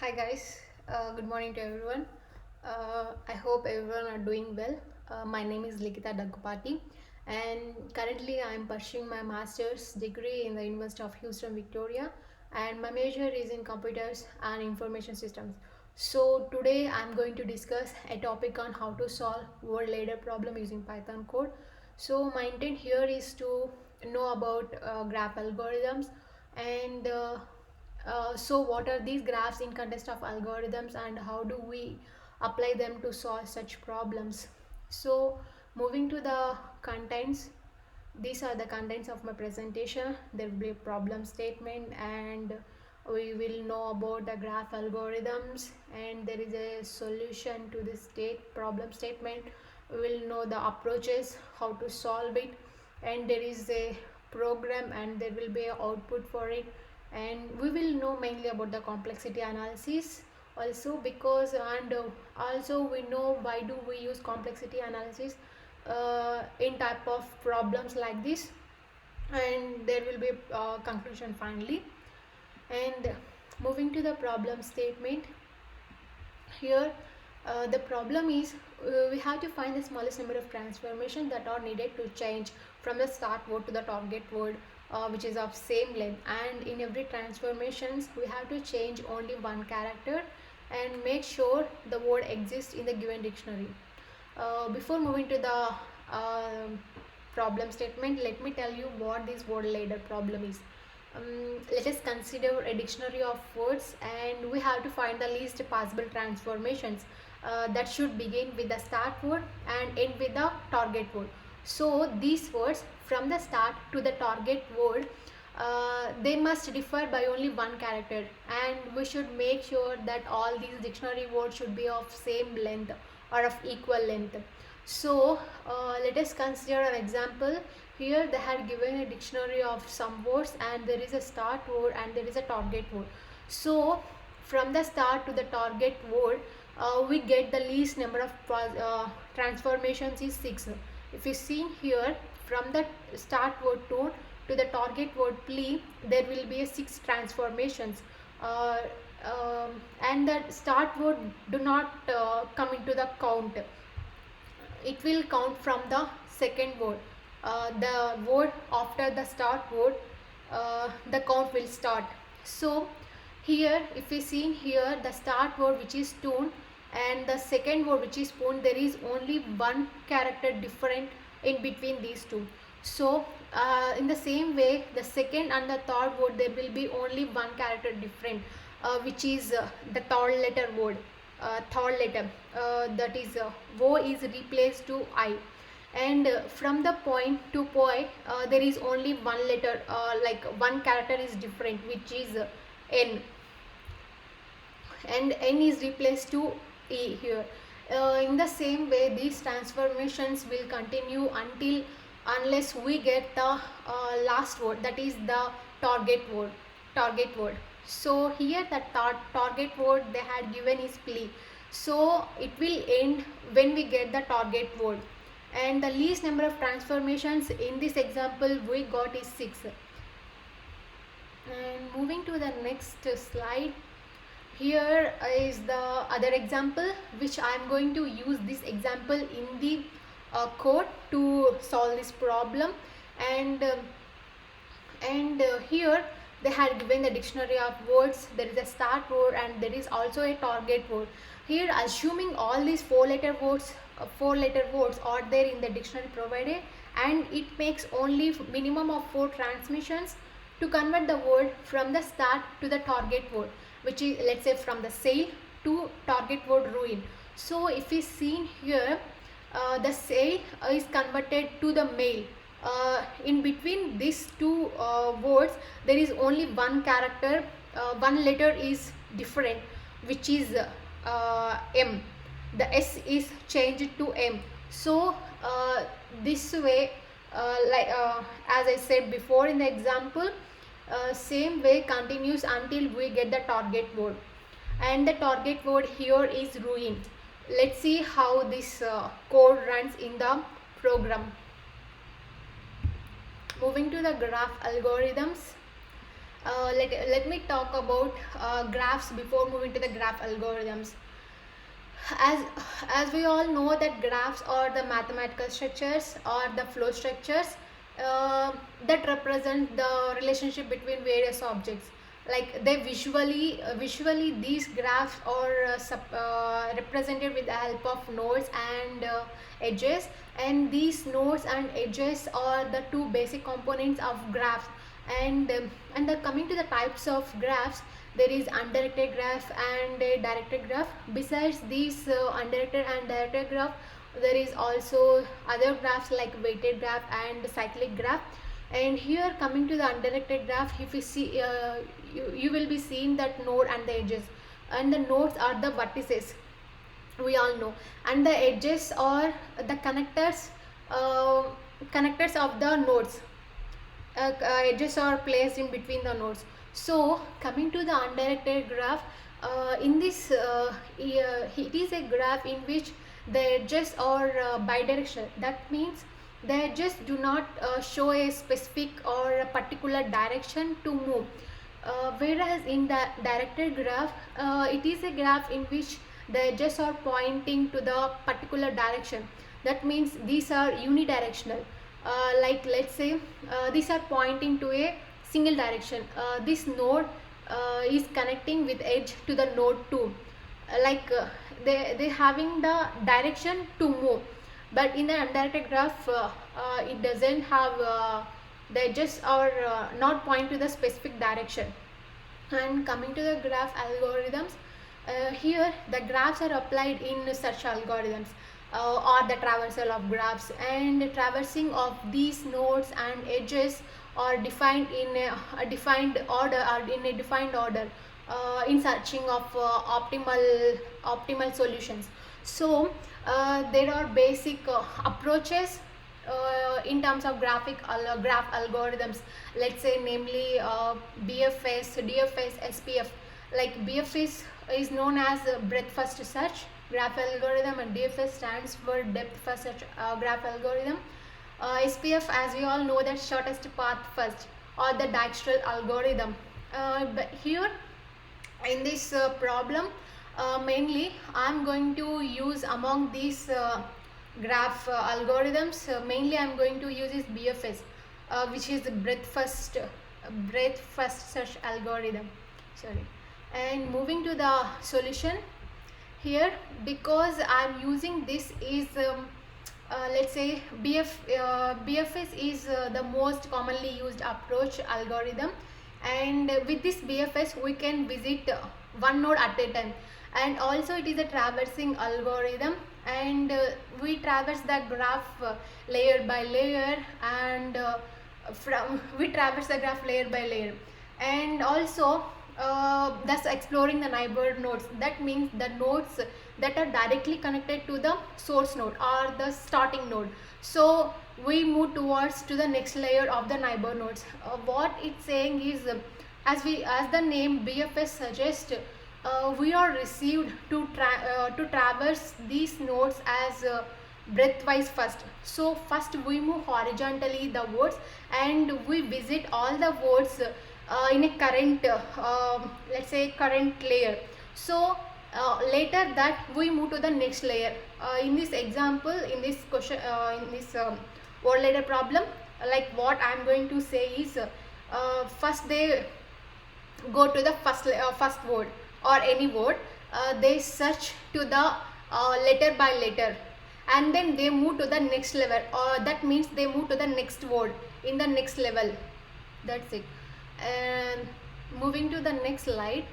Hi guys, good morning to everyone. I hope everyone are doing well. My name is Likita Daggupati and currently I am pursuing my master's degree in the University of Houston, Victoria, and my major is in computers and information systems. So today I am going to discuss a topic on how to solve word ladder problem using Python code. So my intent here is to know about graph algorithms and what are these graphs in context of algorithms and how do we apply them to solve such problems? So, moving to the contents, these are the contents of my presentation. There will be a problem statement, and we will know about the graph algorithms, and there is a solution to this problem statement. We will know the approaches, how to solve it, and there is a program and there will be an output for it, and we will know mainly about the complexity analysis also, because also we know why do we use complexity analysis in type of problems like this, and there will be conclusion finally. And moving to the problem statement, here the problem is we have to find the smallest number of transformations that are needed to change from the start word to the target word, which is of same length, and in every transformations we have to change only one character and make sure the word exists in the given dictionary. Before moving to the problem statement, let me tell you what this word ladder problem is. Let us consider a dictionary of words and we have to find the least possible transformations that should begin with the start word and end with the target word. So these words from the start to the target word, they must differ by only one character, and we should make sure that all these dictionary words should be of same length or of equal length. So let us consider an example. Here they had given a dictionary of some words and there is a start word and there is a target word. So from the start to the target word, we get the least number of transformations is 6. If you see here, from the start word to the target word plea, there will be a 6 transformations. uh, and that start word do not come into the count. It will count from the second word. The word after the start word, the count will start. So here if we see here the start word which is tune and the second word which is spoon, there is only one character different in between these two. So in the same way, the second and the third word there will be only one character different, which is the third letter word. Third letter, that is O is replaced to I, and from the point to point there is only one letter, like one character is different, which is N, and N is replaced to E here. In the same way, these transformations will continue unless we get the last word, that is the target word. Target word. So here the target word they had given is plea. So it will end when we get the target word. And the least number of transformations in this example we got is 6. And moving to the next slide, here is the other example which I am going to use this example in the code to solve this problem. And here they had given the dictionary of words. There is a start word and there is also a target word. Here assuming all these four letter words are there in the dictionary provided, and it makes only minimum of 4 transmissions to convert the word from the start to the target word, which is, let's say, from the sale to target word ruin. So if we see here, the sale is converted to the mail. In between these two words there is only one character, one letter is different, which is M. The S is changed to M. So this way, as I said before in the example, same way continues until we get the target word, and the target word here is ruin. Let's see how this code runs in the program. Moving to the graph algorithms, Let me talk about graphs before moving to the graph algorithms. as as we all know that graphs are the mathematical structures or the flow structures uh, that represent the relationship between various objects. Like they visually these graphs are represented with the help of nodes and edges, and these nodes and edges are the two basic components of graphs. And the coming to the types of graphs, there is undirected graph and a directed graph. Besides these undirected and directed graph, there is also other graphs like weighted graph and cyclic graph. And here coming to the undirected graph, if you see you will be seeing that node and the edges, and the nodes are the vertices, we all know, and the edges are the uh, connectors of the nodes. Edges are placed in between the nodes. So coming to the undirected graph, in this it is a graph in which the edges are bidirectional. That means the edges do not show a specific or a particular direction to move. Whereas in the directed graph, it is a graph in which the edges are pointing to the particular direction. That means these are unidirectional. Like let's say these are pointing to a single direction. This node is connecting with edge to the node 2. They having the direction to move. But in the undirected graph, it doesn't have the edges are not point to the specific direction. And coming to the graph algorithms, here the graphs are applied in search algorithms or the traversal of graphs, and the traversing of these nodes and edges are defined in a defined order, or in a defined order in searching of optimal solutions. So there are basic approaches in terms of graph algorithms, let's say namely BFS, DFS, SPF. Like BFS is known as breadth first search graph algorithm, and DFS stands for depth first search graph algorithm. SPF, as we all know, that shortest path first, or the Dijkstrand algorithm. But here in this problem, mainly I'm going to use among these graph algorithms, mainly I'm going to use is BFS, which is the breadth first search algorithm. Sorry. And moving to the solution here, because I'm using this is let's say BFS is the most commonly used approach algorithm, and with this BFS we can visit one node at a time. And also it is a traversing algorithm, and we traverse the graph layer by layer, and we traverse the graph layer by layer. And also thus exploring the neighbor nodes. That means the nodes that are directly connected to the source node or the starting node. So we move towards to the next layer of the neighbor nodes. What it's saying is, as the name BFS suggests, we are received to traverse these nodes as breadthwise first. So first we move horizontally the words, and we visit all the words in a current let's say current layer. So later that we move to the next layer. In this example, in this question, in this word ladder problem, like what I'm going to say is, first they go to the first word or any word, they search to the letter by letter, and then they move to the next level, or that means they move to the next word in the next level. That's it. And moving to the next slide,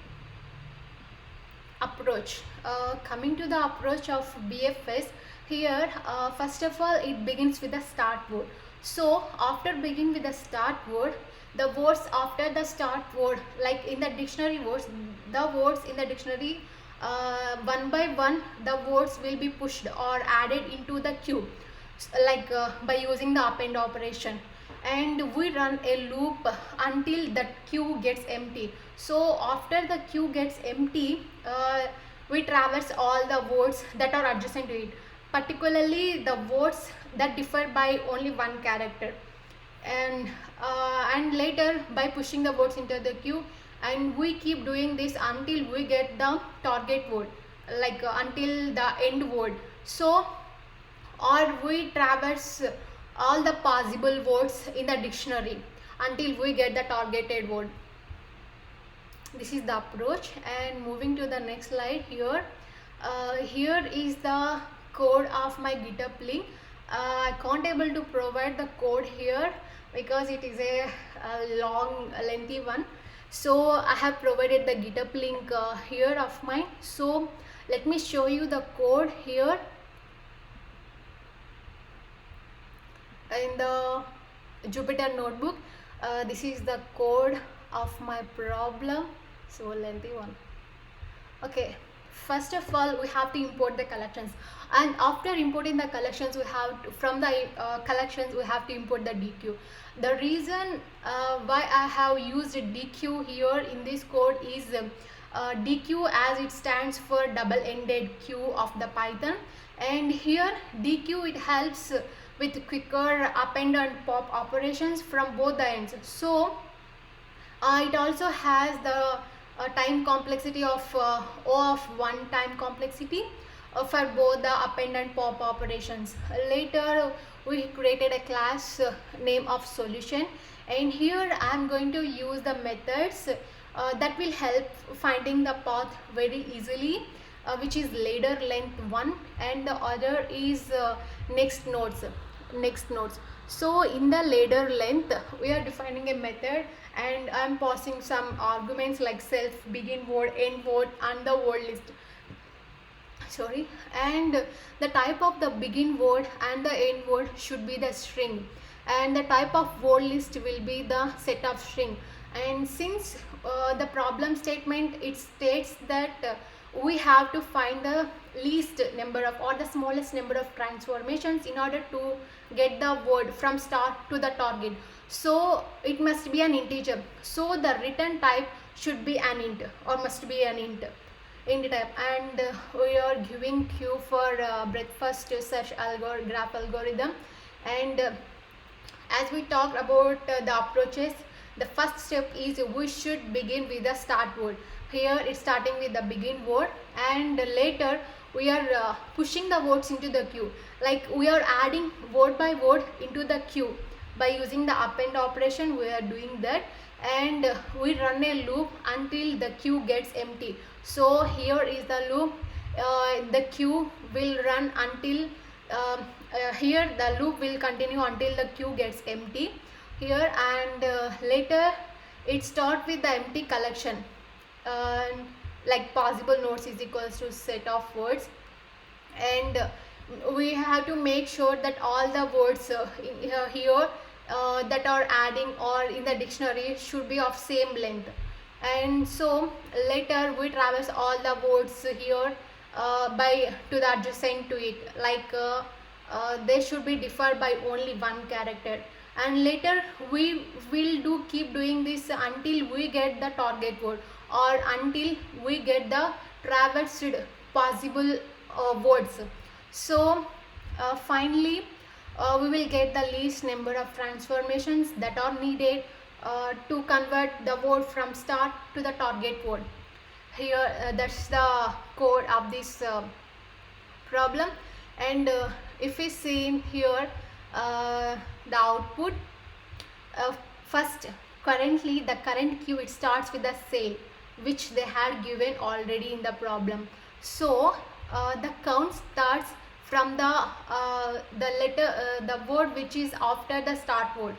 approach. Coming to the approach of BFS, here first of all it begins with the start word. So after beginning with the start word, the words after the start word, like in the dictionary words, the words in the dictionary, one by one the words will be pushed or added into the queue, like by using the append operation. And we run a loop until the queue gets empty. So after the queue gets empty, we traverse all the words that are adjacent to it, particularly the words that differ by only one character. And later by pushing the votes into the queue, and we keep doing this until we get the target vote, like until the end vote. So or we traverse all the possible votes in the dictionary until we get the targeted vote. This is the approach. And moving to the next slide, here is the code of my GitHub link. I can't able to provide the code here because it is a long lengthy one, so I have provided the GitHub link here of mine. So let me show you the code here in the Jupyter notebook. This is the code of my problem, so lengthy one. Okay, first of all we have to import the collections, and after importing the collections we have to, from the collections we have to import the DQ. The reason why I have used DQ here in this code is DQ, as it stands for double-ended queue of the Python, and here DQ it helps with quicker append and pop operations from both the ends. So it also has the time complexity of O of 1 time complexity for both the append and pop operations. Later we created a class name of solution, and here I am going to use the methods that will help finding the path very easily, which is ladder length 1, and the other is next nodes. So in the ladder length we are defining a method, and I am passing some arguments like self, begin word, end word, and the word list. Sorry, and the type of the begin word and the end word should be the string, and the type of word list will be the set of string. And since the problem statement it states that we have to find the least number of or the smallest number of transformations in order to get the word from start to the target, so it must be an integer, so the return type should be an int or must be an int type. And we are giving q for breadth-first search graph algorithm. And as we talked about the approaches, the first step is we should begin with the start word. Here it's starting with the begin word, and later we are pushing the words into the queue, like we are adding word by word into the queue by using the append operation. We are doing that, and we run a loop until the queue gets empty. So here is the loop. The queue will run until here the loop will continue until the queue gets empty here, and later it starts with the empty collection, like possible nodes is equals to set of words, and we have to make sure that all the words here that are adding or in the dictionary should be of same length. And so later we traverse all the words here by to the adjacent to it, like they should be differ by only one character. And later we will keep doing this until we get the target word or until we get the traversed possible words. So finally we will get the least number of transformations that are needed to convert the word from start to the target word. Here that's the code of this problem. And if we see in here the output, first currently the current queue, it starts with the sale which they had given already in the problem. So the count starts from the letter the word which is after the start word,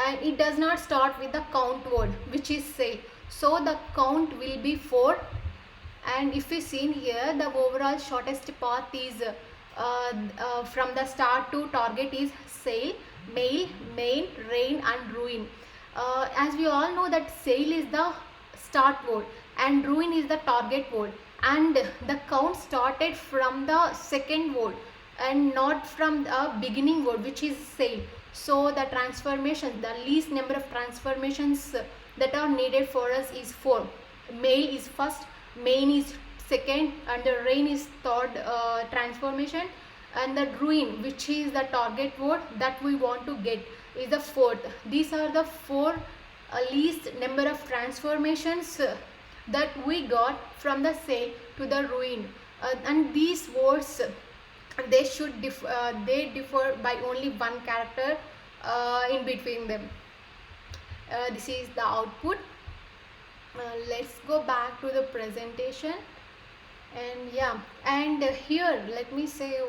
and it does not start with the count word which is sale. So the count will be 4. And if we see in here, the overall shortest path is from the start to target is sale, mail, main, rain and ruin. As we all know that sale is the start word and ruin is the target word, and the count started from the second word and not from the beginning word which is sale. So the transformation, the least number of transformations that are needed for us is 4. Mail is first, main is second, and the rain is third transformation, and the ruin, which is the target word that we want to get, is the fourth. These are the four least number of transformations that we got from the sail to the ruin, and these words they differ by only one character in between them. This is the output. Let's go back to the presentation. And yeah, and here let me say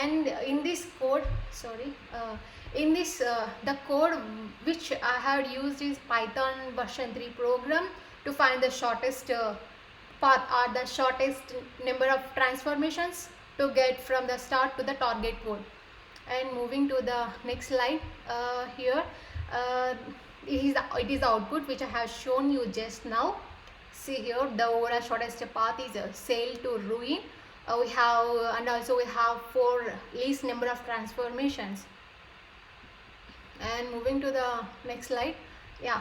and in this code, sorry, in this the code which I have used is Python version 3 program to find the shortest path or the shortest number of transformations to get from the start to the target code. And moving to the next slide, here it is the output which I have shown you just now. See here, the overall shortest path is sail to ruin. We have and also we have four least number of transformations. And moving to the next slide, yeah,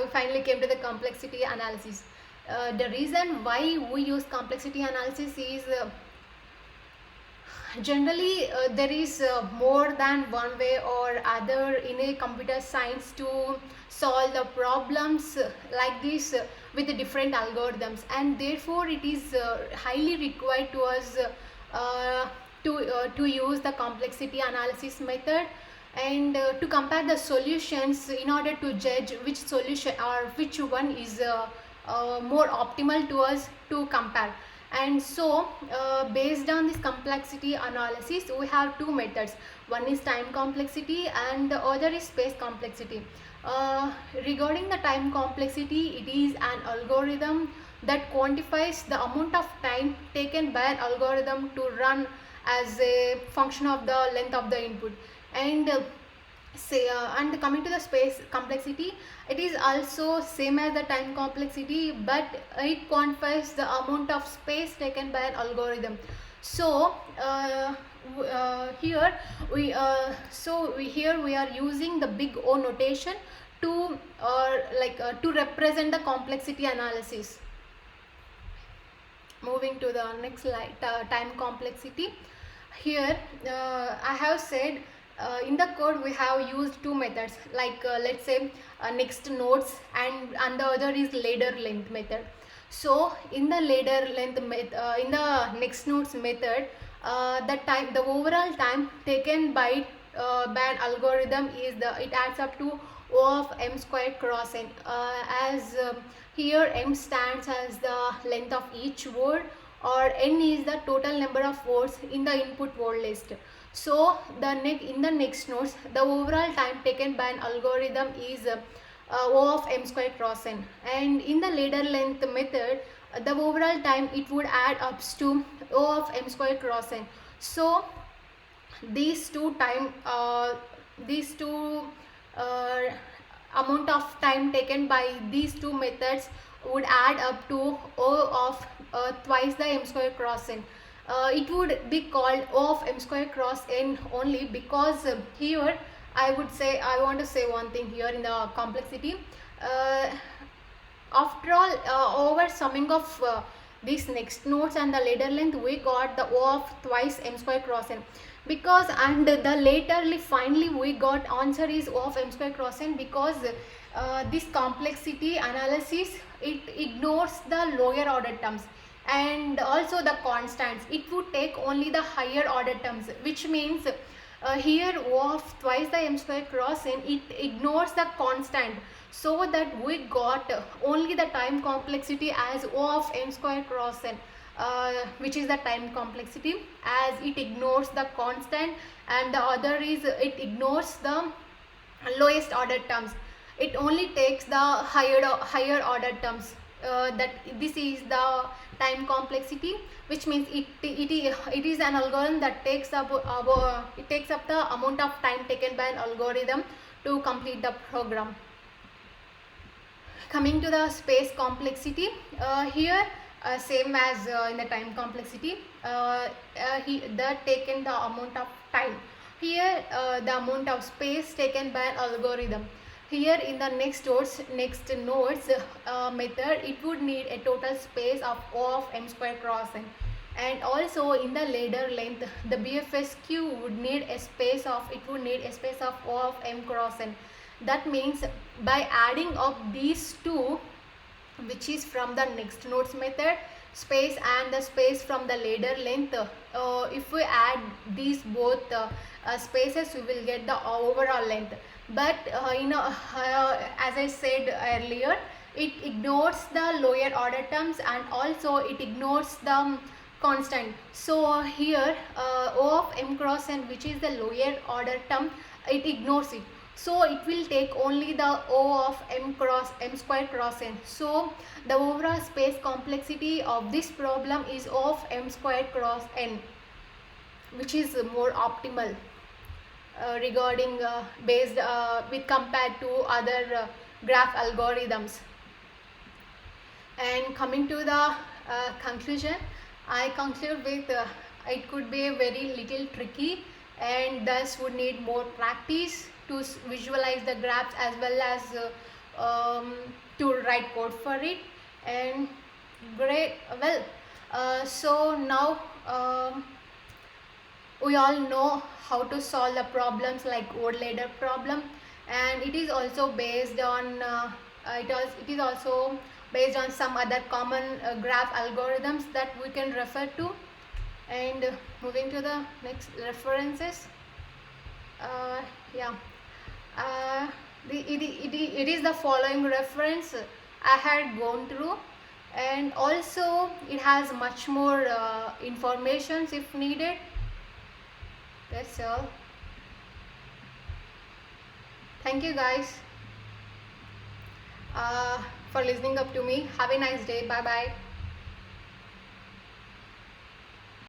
we finally came to the complexity analysis. The reason why we use complexity analysis is generally there is more than one way or other in a computer science to solve the problems like this with the different algorithms, and therefore it is highly required to us to use the complexity analysis method, and to compare the solutions in order to judge which solution or which one is more optimal to us to compare. And so based on this complexity analysis, we have two methods. One is time complexity and the other is space complexity. Regarding the time complexity, it is an algorithm that quantifies the amount of time taken by an algorithm to run as a function of the length of the input. And and coming to the space complexity, it is also same as the time complexity, but it quantifies the amount of space taken by an algorithm. So here we are using the big O notation to to represent the complexity analysis. Moving to the next slide, time complexity. Here I have said in the code we have used two methods, like let's say next nodes, and the other is ladder length method. So in the ladder length in the next nodes method, the overall time taken by an algorithm is it adds up to O of m squared cross n, as here m stands as the length of each word, or n is the total number of words in the input word list. So in the next nodes, the overall time taken by an algorithm is O of m squared cross n, and in the ladder length method, the overall time it would add up to O of m squared cross n. So these two amount of time taken by these two methods would add up to O of twice the m squared cross n. It would be called O of m squared cross n only because here I want to say one thing here in the complexity. After all, over summing of these next nodes and the ladder length, we got the O of twice m squared cross n, because and the laterly finally we got answer is O of m squared cross n, because this complexity analysis, it ignores the lower order terms and also the constants. It would take only the higher order terms, which means here O of twice the m squared cross n, it ignores the constant, so that we got only the time complexity as O of m squared cross n, which is the time complexity, as it ignores the constant, and the other is it ignores the lowest order terms. It only takes the higher order terms. That this is the time complexity, which means it is an algorithm that takes up the amount of time taken by an algorithm to complete the program. Coming to the space complexity, here same as in the time complexity, that taken the amount of time. Here the amount of space taken by an algorithm. Here in the next nodes method, it would need a total space of O of m squared cross n. And also in the ladder length, the BFSQ would need a space of, it would need a space of O of M cross N. That means by adding up these two, which is from the next nodes method space and the space from the ladder length, if we add these both spaces, we will get the overall length. But as I said earlier, it ignores the lower order terms and also it ignores the constant. So here O of M cross N, which is the lower order term, it ignores it. So it will take only the O of M square cross N. So the overall space complexity of this problem is O of M square cross N, which is more optimal regarding based with compared to other graph algorithms. And coming to the conclusion, I conclude with it could be very little tricky and thus would need more practice to visualize the graphs as well as to write code for it. And great, well, so now we all know how to solve the problems like odd ladder problem, and it is also based on it is also based on some other common graph algorithms that we can refer to. And moving to the next references, yeah, it is the following reference I had gone through, and also it has much more information if needed. That's all. Thank you guys for listening up to me. Have a nice day. Bye bye.